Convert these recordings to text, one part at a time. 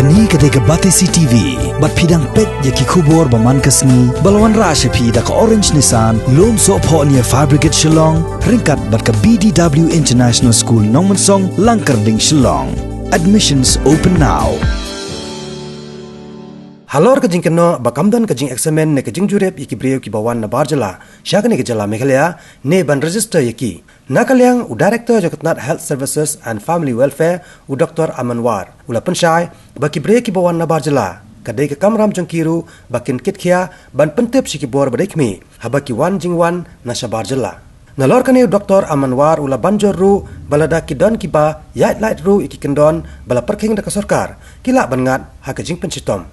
Kani ketika Batesi TV, bat pidang pet yaki kubor baman kasni, balawan rasha pi da ka Orange Nissan, lom so po niya Fabricate Shillong, ringkat bat ka BDW International School Nongmansong, Langkarding Shillong. Admissions open now. Halor kajing keno bakamdan kajing eksamen ne kajing jurep yaki breu ki bawan na barjala syakane ke jala Meghalaya ne ban register yaki nakalyang u director Jakarta Health Services and Family Welfare u Dr. Amanwar ula pensyai baki breu ki bawan na barjala kadai ke kamram jongkiru bakin kitkhia ban pentep shiki bor badekmi habaki wan jingwan na shabarjala nalor kane Dr. Amanwar ula banjor ru balada ki don ki ba yait light ru iki kendon bala perkhing da ka sarkar kila bangat ha kajing pensitom.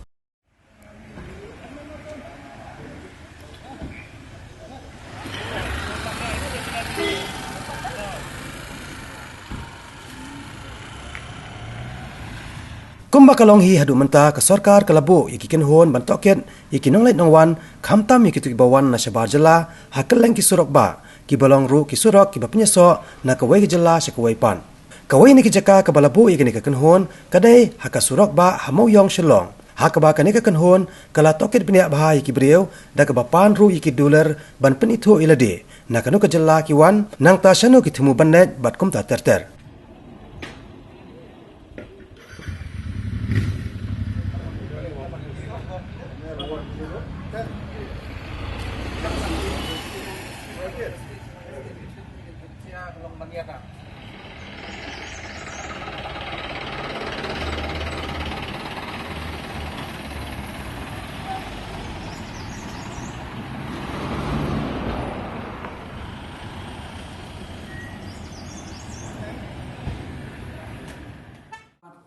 Kumba kalong hi hadu menta ke sarkar kalabu iki kenhon ban toket iki nonglait nongwan khamtam iki tu bawan na shabar jala hakeleng ki surok ba ki balong ru ki surok ki bapnyeso na kawai ki jala shakawai pan kawai ni ki jaka ke balabu iki ni ke kenhon kadai haka surok ba hamau yong shelong hakaba kane ke kenhon kala toket bnia bah iki breu da ke bapan ru iki dolar ban penitho ilade na kanu ke jala ki wan nang ta shanu ki thimu bannet bat kum ta terter.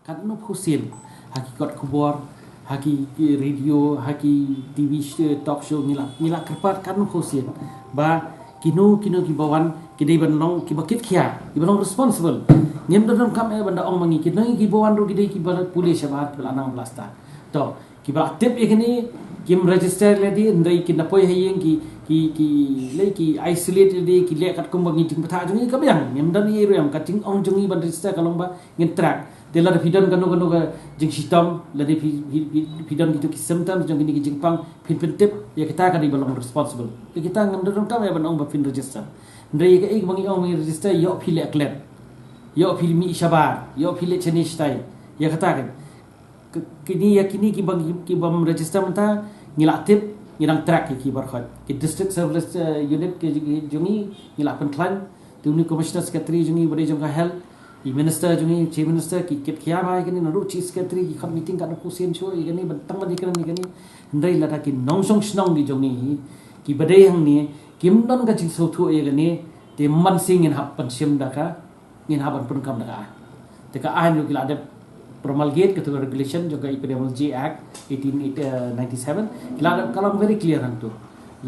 Kadno Hussein hakikat kubor haki radio haki TV talk show ngila kerpat kadno Hussein ba kino ki bawan kidai banong ki bakit khia ki banong responsible ngem dom kam e banda ong mangi kidai ki bawan ro kidai ki bala pulis sabat pelanang blasta to ki ba tip ikni kim register ledi ndai ki napoi hayeng ki le ki isolate de ki le kat kum bangi ting patha jungi ka byang ngem dan i ro yam kating ong jungi ban register kalong ba ngin track Dela da pidon kanu ka jing sitam la de pidon gitu ki symptoms jong ni jing pang pin tip ya kita kan belum responsible ya kita ngam dong kam ya banong ba pin register ndai ka ik bangi ong register yo phile aklet yo phil mi shabar yo phile chenish tai ya kata kan kini ki bangi ki bam register menta ngila tip ngirang track ki bar khat ki district service unit ke jongi ngila pen klan tuni commissioner secretary jongi bade jong ka health minister jungi chief minister ki kit khia bai kini naru chief secretary ki kham meeting ka na kusen cho igani bantang ba dikran ni kani ndai lata ki nongsong snong di jongi ki badai hang ni kim don ka jing so thu igani te man sing in hap pan sim da ka in haban pun kam da ka te ka ai lu ki la de promulgate ke regulation jo ka epidemiology act 1897 la kalam very clear hang tu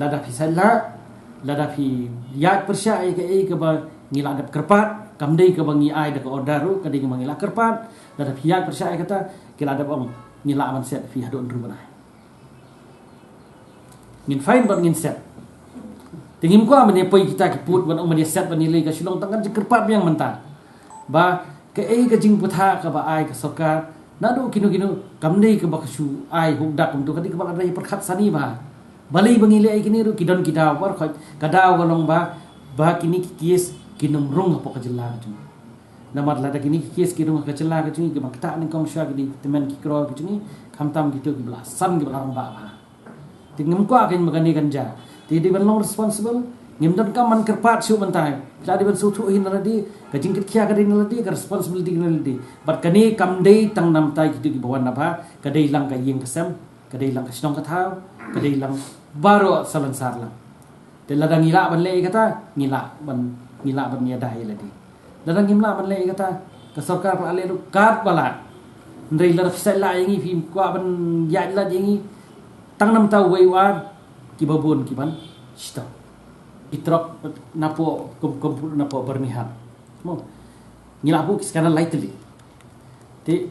la da fisalla la da fi yak persya ai ke ba ngila da kerpat kamdai ke bangi ai da ordaru kadai ke bangi la kerpat da pihak percaya kata kila ada bang ngila aman set fi hadon rubana ngin fine ban ngin set tingim ko amane poi kita ki put ban amane set ban nilai ka silong tangan kerpat yang mentah ba ke ke jing putha ka ba ai ka sokar nadu kinu kamdai ke bakasu ai hugdak untuk kadai ke bang ada perkhat sani ba balai bangi le ai kini ru kidon kita war kadaw galong ba kini kies kinum rung apa kejela tu nama lada kini kes kirung kejela tu ni kemakta ni kong syah di teman kikro tu ni kamtam gitu ki belasan ki belarang ba tingem ko akan magani ganja ti ban long responsible ngim don kam man kerpat su mentai jadi ban su thu hin nadi kajing kit khia kadin nadi ka responsibility nadi bat kani kam dei tang nam tai gitu ki bawan napa kadai lang ka yeng kesem kadai lang ka snong ka thau kadai lang baro salan sarla te lada ngila ban le kata ngila ban nia dai ladi dadang ngimla ban le kata ka sarkar pa ale kat bala ndai la fisai la yangi fi kwa ban ya la yangi tang nam tau wei war ki babun ki ban sta itrok napo kum napo bernihat mo ngila bu sekarang lightly te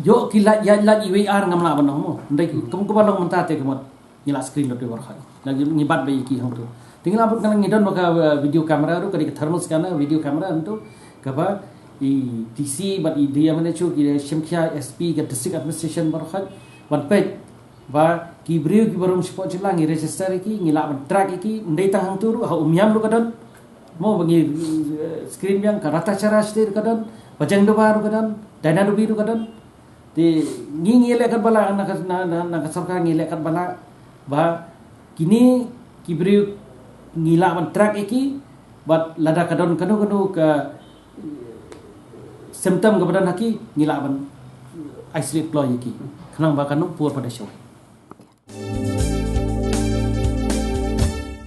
yo ki la ya la i wei ar ngamla ban mo ndai kum ko balong mentate kemot ngila screen lo de war khai lagi ngibat bayi ki hang tu tinggal abut kan ngidon maka video kamera tu kadi thermal scanner video kamera tu kapa DC bat dia mana chu ki Shemkhia SP ke district administration barkhat ban page ba ki brio ki barum sport jelang register ki ngila ban track ki ndai tang hang tur ha umyam lu kadon mo bangi screen yang karata cara stir kadon bajang do baru kadon dana do biru kadon ti ngile kan bala na sarkar ngile kan bala ba kini ki brio ngila ban track ki bat lada kadon kanu ke symptom kepada haki ngila ban isolate ploy ki kanang ba kanu pur pada show